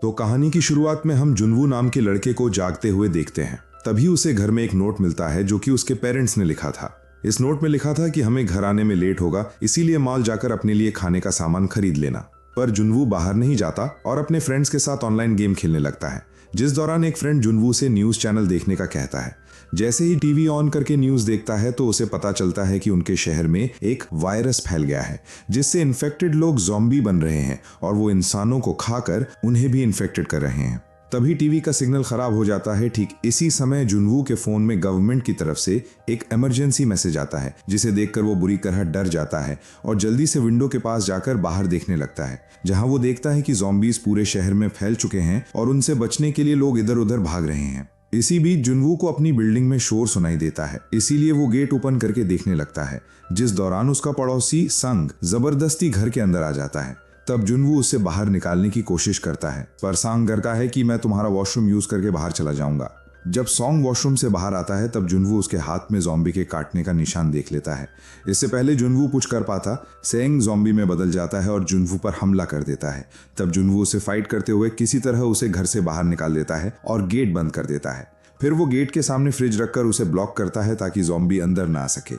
तो कहानी की शुरुआत में हम जुनवू नाम के लड़के को जागते हुए देखते हैं। तभी उसे घर में एक नोट मिलता है जो कि उसके पेरेंट्स ने लिखा था। इस नोट में लिखा था कि हमें घर आने में लेट होगा, इसीलिए मॉल जाकर अपने लिए खाने का सामान खरीद लेना। पर जुनवू बाहर नहीं जाता और अपने फ्रेंड्स के साथ ऑनलाइन गेम खेलने लगता है, जिस दौरान एक फ्रेंड जुनवू से न्यूज चैनल देखने का कहता है। जैसे ही टीवी ऑन करके न्यूज देखता है तो उसे पता चलता है कि उनके शहर में एक वायरस फैल गया है, जिससे इन्फेक्टेड लोग ज़ॉम्बी बन रहे हैं और वो इंसानों को खाकर उन्हें भी इन्फेक्टेड कर रहे हैं। तभी टीवी का सिग्नल खराब हो जाता है। ठीक इसी समय जुनवू के फोन में गवर्नमेंट की तरफ से एक इमरजेंसी मैसेज आता है, जिसे देखकर वो बुरी तरह डर जाता है और जल्दी से विंडो के पास जाकर बाहर देखने लगता है, जहां वो देखता है कि ज़ॉम्बीज पूरे शहर में फैल चुके हैं और उनसे बचने के लिए लोग इधर उधर भाग रहे हैं। इसी बीच जुनवू को अपनी बिल्डिंग में शोर सुनाई देता है, इसीलिए वो गेट ओपन करके देखने लगता है, जिस दौरान उसका पड़ोसी संग जबरदस्ती घर के अंदर आ जाता है। तब जुनवू उससे बाहर निकालने की कोशिश करता है, पर सांग करता है कि मैं तुम्हारा वॉशरूम यूज करके बाहर चला जाऊंगा। जब सॉन्ग वॉशरूम से बाहर आता है तब जुनवू उसके हाथ में ज़ॉम्बी के काटने का निशान देख लेता है। इससे पहले जुनवू कुछ कर पाता, सेंग ज़ॉम्बी में बदल जाता है और जुनवू पर हमला कर देता है। तब जुनवू उसे फाइट करते हुए किसी तरह उसे घर से बाहर निकाल देता है और गेट बंद कर देता है। फिर वो गेट के सामने फ्रिज रखकर उसे ब्लॉक करता है ताकि ज़ॉम्बी अंदर ना आ सके।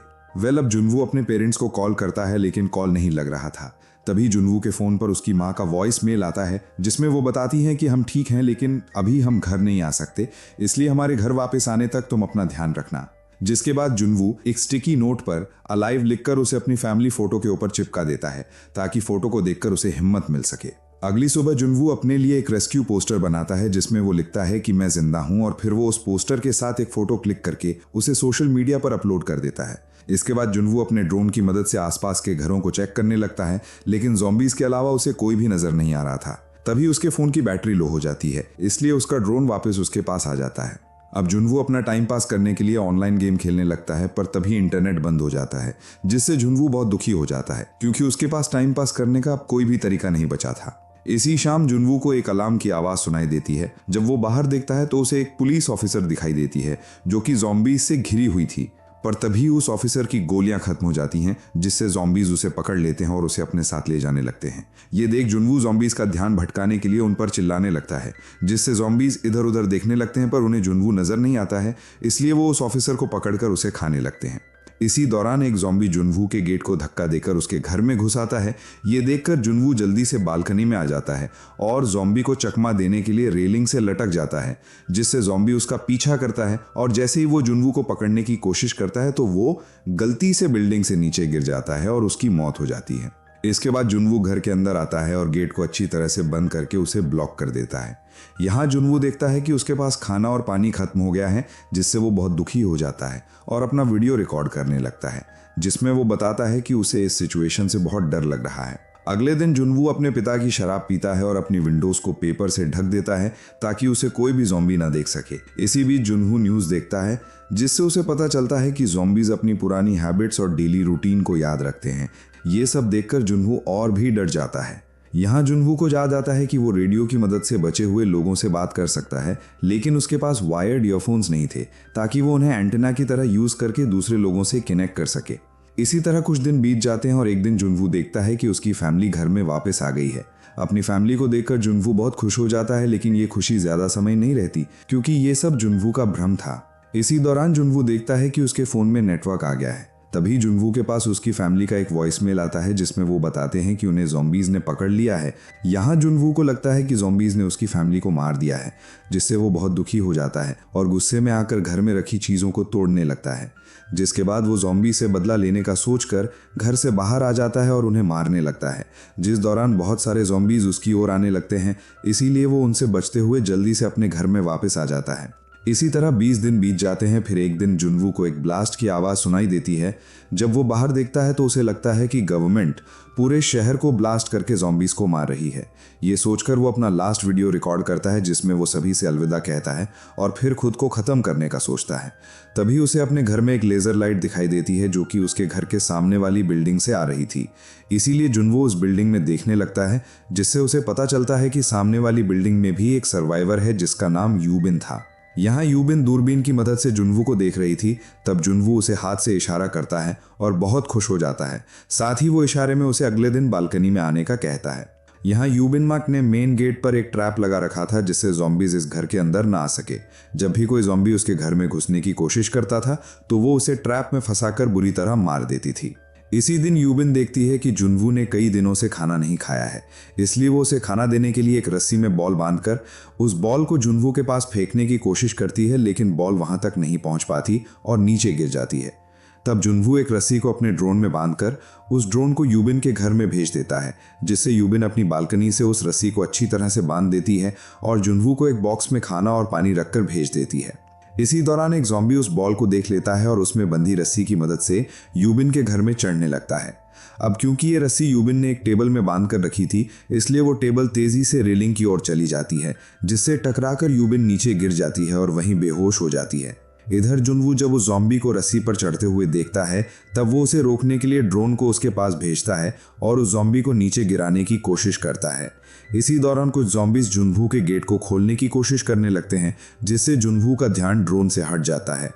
अब जुनवू अपने पेरेंट्स को कॉल करता है, लेकिन कॉल नहीं लग रहा था। तभी जुनवू के फोन पर उसकी माँ का वॉइस मेल आता है, जिसमें वो बताती हैं कि हम ठीक हैं, लेकिन अभी हम घर नहीं आ सकते, इसलिए हमारे घर वापस आने तक तुम अपना ध्यान रखना। जिसके बाद जुनवू एक स्टिकी नोट पर अलाइव लिखकर उसे अपनी फैमिली फोटो के ऊपर चिपका देता है, ताकि फोटो को देखकर उसे हिम्मत मिल सके। अगली सुबह जुनवू अपने लिए एक रेस्क्यू पोस्टर बनाता है, जिसमें वो लिखता है कि मैं जिंदा हूं, और फिर वो उस पोस्टर के साथ एक फोटो क्लिक करके उसे सोशल मीडिया पर अपलोड कर देता है। इसके बाद जुनवू अपने ड्रोन की मदद से आसपास के घरों को चेक करने लगता है, लेकिन ज़ॉम्बीज के अलावा उसे कोई भी नजर नहीं आ रहा था। तभी उसके फोन की बैटरी लो हो जाती है, इसलिए उसका ड्रोन वापस उसके पास आ जाता है। अब जुनवू अपना टाइम पास करने के लिए ऑनलाइन गेम खेलने लगता है, पर तभी इंटरनेट बंद हो जाता है, जिससे जुनवू बहुत दुखी हो जाता है, क्योंकि उसके पास टाइम पास करने का अब कोई भी तरीका नहीं बचा था। इसी शाम जुनवू को एक अलार्म की आवाज सुनाई देती है। जब वो बाहर देखता है तो उसे एक पुलिस ऑफिसर दिखाई देती है, जो कि ज़ॉम्बीज से घिरी हुई थी। पर तभी उस ऑफिसर की गोलियां खत्म हो जाती हैं, जिससे ज़ॉम्बीज उसे पकड़ लेते हैं और उसे अपने साथ ले जाने लगते हैं। ये देख जुनवू ज़ॉम्बीज का ध्यान भटकाने के लिए उन पर चिल्लाने लगता है, जिससे ज़ॉम्बीज इधर उधर देखने लगते हैं, पर उन्हें जुनवू नजर नहीं आता है, इसलिए वो उस ऑफिसर को पकड़कर उसे खाने लगते हैं। इसी दौरान एक ज़ॉम्बी जुनवू के गेट को धक्का देकर उसके घर में घुस आता है। ये देखकर जुनवू जल्दी से बालकनी में आ जाता है और ज़ॉम्बी को चकमा देने के लिए रेलिंग से लटक जाता है, जिससे ज़ॉम्बी उसका पीछा करता है, और जैसे ही वो जुनवू को पकड़ने की कोशिश करता है तो वो गलती से बिल्डिंग से नीचे गिर जाता है और उसकी मौत हो जाती है। इसके बाद जुनवू घर के अंदर आता है और गेट को अच्छी तरह से बंद करके उसे ब्लॉक कर देता है। यहाँ जुनवू देखता है कि उसके पास खाना और पानी खत्म हो गया है, जिससे वो बहुत दुखी हो जाता है और अपना वीडियो रिकॉर्ड करने लगता है, जिसमें वो बताता है कि उसे इस सिचुएशन से बहुत डर लग रहा है। अगले दिन जुनवू अपने पिता की शराब पीता है और अपनी विंडोज को पेपर से ढक देता है, ताकि उसे कोई भी ज़ॉम्बी ना देख सके। इसी बीच जुनवू न्यूज़ देखता है, जिससे उसे पता चलता है कि ज़ॉम्बीज अपनी पुरानी हैबिट्स और डेली रूटीन को याद रखते हैं। ये सब देखकर जुनवू और भी डर जाता है। यहाँ जुनवू को याद आता है कि वो रेडियो की मदद से बचे हुए लोगों से बात कर सकता है, लेकिन उसके पास वायर्ड ईयरफोन्स नहीं थे, ताकि वो उन्हें एंटेना की तरह यूज करके दूसरे लोगों से कनेक्ट कर सके। इसी तरह कुछ दिन बीत जाते हैं और एक दिन जुनवू देखता है कि उसकी फैमिली घर में वापस आ गई है। अपनी फैमिली को देखकर जुनवू बहुत खुश हो जाता है, लेकिन ये खुशी ज्यादा समय नहीं रहती, क्योंकि ये सब जुनवू का भ्रम था। इसी दौरान जुनवू देखता है कि उसके फोन में नेटवर्क आ गया है। तभी जुनवू के पास उसकी फैमिली का एक वॉइस मेल आता है, जिसमें वो बताते हैं कि उन्हें ज़ॉम्बीज ने पकड़ लिया है। यहाँ जुनवू को लगता है कि ज़ॉम्बीज ने उसकी फैमिली को मार दिया है, जिससे वो बहुत दुखी हो जाता है और गुस्से में आकर घर में रखी चीज़ों को तोड़ने लगता है। जिसके बाद वो ज़ॉम्बी से बदला लेने का सोचकर घर से बाहर आ जाता है और उन्हें मारने लगता है, जिस दौरान बहुत सारे ज़ॉम्बीज उसकी ओर आने लगते हैं। इसीलिए वो उनसे बचते हुए जल्दी से अपने घर में वापस आ जाता है। इसी तरह 20 दिन बीत जाते हैं। फिर एक दिन जुनवू को एक ब्लास्ट की आवाज़ सुनाई देती है। जब वो बाहर देखता है तो उसे लगता है कि गवर्नमेंट पूरे शहर को ब्लास्ट करके ज़ॉम्बीज को मार रही है। ये सोचकर वो अपना लास्ट वीडियो रिकॉर्ड करता है, जिसमें वो सभी से अलविदा कहता है और फिर खुद को ख़त्म करने का सोचता है। तभी उसे अपने घर में एक लेज़र लाइट दिखाई देती है, जो कि उसके घर के सामने वाली बिल्डिंग से आ रही थी। इसीलिए जुनवू उस बिल्डिंग में देखने लगता है, जिससे उसे पता चलता है कि सामने वाली बिल्डिंग में भी एक सर्वाइवर है, जिसका नाम यूबिन था। यहाँ यूबिन दूरबीन की मदद से जुनवू को देख रही थी। तब जुनवू उसे हाथ से इशारा करता है और बहुत खुश हो जाता है। साथ ही वो इशारे में उसे अगले दिन बालकनी में आने का कहता है। यहाँ यूबिन मार्क ने मेन गेट पर एक ट्रैप लगा रखा था जिससे ज़ॉम्बीज इस घर के अंदर ना आ सके। जब भी कोई ज़ॉम्बी उसके घर में घुसने की कोशिश करता था तो वो उसे ट्रैप में फंसाकर बुरी तरह मार देती थी। इसी दिन यूबिन देखती है कि जुनवू ने कई दिनों से खाना नहीं खाया है, इसलिए वो उसे खाना देने के लिए एक रस्सी में बॉल बांधकर उस बॉल को जुनवू के पास फेंकने की कोशिश करती है, लेकिन बॉल वहां तक नहीं पहुंच पाती और नीचे गिर जाती है। तब जुनवू एक रस्सी को अपने ड्रोन में बांधकर उस ड्रोन को यूबिन के घर में भेज देता है, जिससे यूबिन अपनी बालकनी से उस रस्सी को अच्छी तरह से बांध देती है और जुनवू को एक बॉक्स में खाना और पानी रखकर भेज देती है। इसी दौरान एक ज़ॉम्बी उस बॉल को देख लेता है और उसमें बंधी रस्सी की मदद से यूबिन के घर में चढ़ने लगता है। अब क्योंकि ये रस्सी यूबिन ने एक टेबल में बांध कर रखी थी, इसलिए वो टेबल तेजी से रेलिंग की ओर चली जाती है, जिससे टकराकर यूबिन नीचे गिर जाती है और वहीं बेहोश हो जाती है। इधर जुनवू जब उस ज़ॉम्बी को रस्सी पर चढ़ते हुए देखता है तब वो उसे रोकने के लिए ड्रोन को उसके पास भेजता है और उस ज़ॉम्बी को नीचे गिराने की कोशिश करता है। इसी दौरान कुछ ज़ॉम्बीज जुनवू के गेट को खोलने की कोशिश करने लगते हैं, जिससे जुनवू का ध्यान ड्रोन से हट जाता है।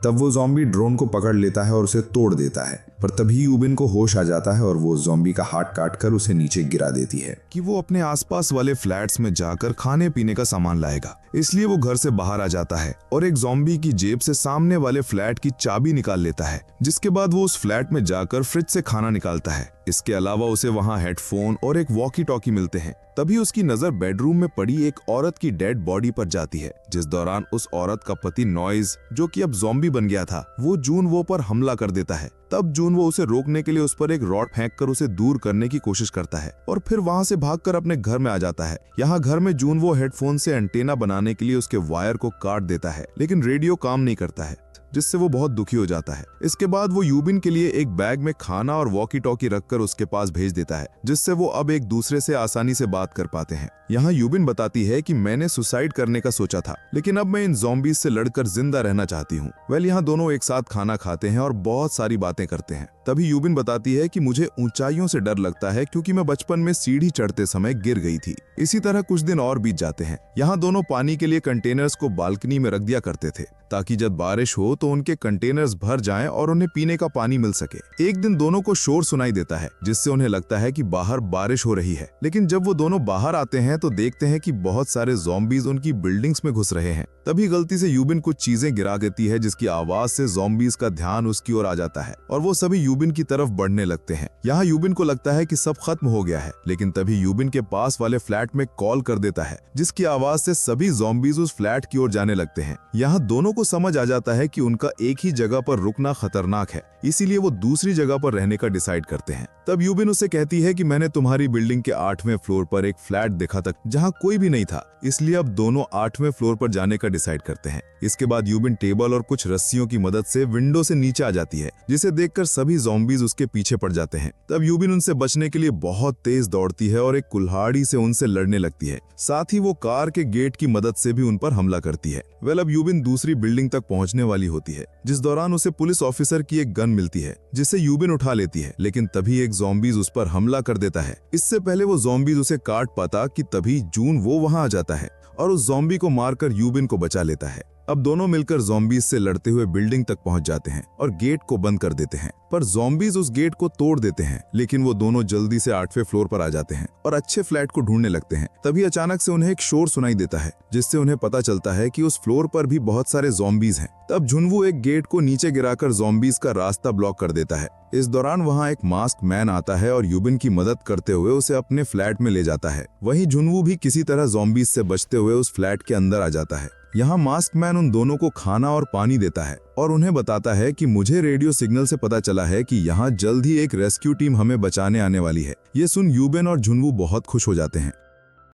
तब वो ज़ॉम्बी ड्रोन को पकड़ लेता है और उसे तोड़ देता है, पर तभी यूबिन को होश आ जाता है और वो ज़ॉम्बी का हाथ काटकर उसे नीचे गिरा देती है कि वो अपने आसपास वाले फ्लैट्स में जाकर खाने पीने का सामान लाएगा। इसलिए वो घर से बाहर आ जाता है और एक ज़ॉम्बी की जेब से सामने वाले फ्लैट की चाबी निकाल लेता है, जिसके बाद वो उस फ्लैट में जाकर फ्रिज से खाना निकालता है। इसके अलावा उसे वहां हेडफोन और एक वॉकी टॉकी मिलते हैं। तभी उसकी नजर बेडरूम में पड़ी एक औरत की डेड बॉडी पर जाती है, जिस दौरान उस औरत का पति नॉइज, जो कि अब ज़ॉम्बी बन गया था, वो जूनवो पर हमला कर देता है। तब जूनवो उसे रोकने के लिए उस पर एक रॉड फेंककर उसे दूर करने की कोशिश करता है और फिर वहां से भागकर अपने घर में आ जाता है। यहाँ घर में जूनवो हेडफोन से एंटेना बनाने के लिए उसके वायर को काट देता है, लेकिन रेडियो काम नहीं करता है, जिससे वो बहुत दुखी हो जाता है। इसके बाद वो यूबिन के लिए एक बैग में खाना और वॉकी टॉकी रखकर उसके पास भेज देता है, जिससे वो अब एक दूसरे से आसानी से बात कर पाते हैं। यहाँ यूबिन बताती है कि मैंने सुसाइड करने का सोचा था, लेकिन अब मैं इन ज़ॉम्बीज से लड़कर जिंदा रहना चाहती हूँ। यहाँ दोनों एक साथ खाना खाते हैं और बहुत सारी बातें करते हैं। तभी यूबिन बताती है कि मुझे ऊंचाइयों से डर लगता है क्योंकि मैं बचपन में सीढ़ी चढ़ते समय गिर गई थी। इसी तरह कुछ दिन और बीत जाते हैं। यहाँ दोनों पानी के लिए कंटेनर्स को बालकनी में रख दिया करते थे, ताकि जब बारिश हो तो उनके कंटेनर्स भर जाएं और उन्हें पीने का पानी मिल सके। एक दिन दोनों को शोर सुनाई देता है, जिससे उन्हें लगता है कि बाहर बारिश हो रही है। लेकिन जब वो दोनों बाहर आते हैं तो देखते हैं कि बहुत सारे ज़ॉम्बीज उनकी बिल्डिंग्स में घुस रहे हैं। तभी गलती से यूबिन कुछ चीजें गिरा देती है, जिसकी आवाज से ज़ॉम्बीज का ध्यान उसकी ओर आ जाता है और वो सभी यूबिन की तरफ बढ़ने लगते हैं। यहाँ यूबिन को लगता है कि सब खत्म हो गया है, लेकिन तभी यूबिन के पास वाले फ्लैट में कॉल कर देता है, जिसकी आवाज से सभी ज़ॉम्बीज उस फ्लैट की ओर जाने लगते हैं। यहाँ दोनों को समझ आ जाता है कि उनका एक ही जगह पर रुकना खतरनाक है, इसीलिए वो दूसरी जगह पर रहने का डिसाइड करते हैं। तब यूबिन उसे कहती है कि मैंने तुम्हारी बिल्डिंग के 8वें फ्लोर पर एक फ्लैट देखा था जहाँ कोई भी नहीं था, इसलिए अब दोनों 8वें फ्लोर पर जाने का डिसाइड करते हैं। इसके बाद यूबिन टेबल और कुछ रस्सियों की मदद से विंडो से नीचे आ जाती है, जिसे देखकर सभी ज़ॉम्बीज उसके पीछे पड़ जाते हैं। तब यूबिन उनसे बचने के लिए बहुत तेज दौड़ती है और एक कुल्हाड़ी से उनसे लड़ने लगती है। साथ ही वो कार के गेट की मदद से भी उन पर हमला करती है। अब यूबिन दूसरी बिल्डिंग तक पहुंचने वाली होती है, जिस दौरान उसे पुलिस ऑफिसर की एक गन मिलती है, जिसे यूबिन उठा लेती है। लेकिन तभी एक ज़ॉम्बीज उस पर हमला कर देता है। इससे पहले वो ज़ॉम्बीज उसे काट पाता कि तभी जून वो वहां आ जाता है और उस ज़ॉम्बी को मारकर यूबिन को बचा लेता है। अब दोनों मिलकर ज़ॉम्बीज से लड़ते हुए बिल्डिंग तक पहुंच जाते हैं और गेट को बंद कर देते हैं, पर ज़ॉम्बीज उस गेट को तोड़ देते हैं। लेकिन वो दोनों जल्दी से 8वें फ्लोर पर आ जाते हैं और अच्छे फ्लैट को ढूंढने लगते हैं। तभी अचानक से उन्हें एक शोर सुनाई देता है, जिससे उन्हें पता चलता है कि उस फ्लोर पर भी बहुत सारे ज़ॉम्बीज हैं। तब जुनवू एक गेट को नीचे गिराकर ज़ॉम्बीज का रास्ता ब्लॉक कर देता है। इस दौरान वहां एक मास्क मैन आता है और यूबिन की मदद करते हुए उसे अपने फ्लैट में ले जाता है। वहीं जुनवू भी किसी तरह ज़ॉम्बीज से बचते हुए उस फ्लैट के अंदर आ जाता है। यहाँ मास्क मैन उन दोनों को खाना और पानी देता है और उन्हें बताता है कि मुझे रेडियो सिग्नल से पता चला है कि यहाँ जल्द ही एक रेस्क्यू टीम हमें बचाने आने वाली है। ये सुन यूबिन और जुनवू बहुत खुश हो जाते हैं।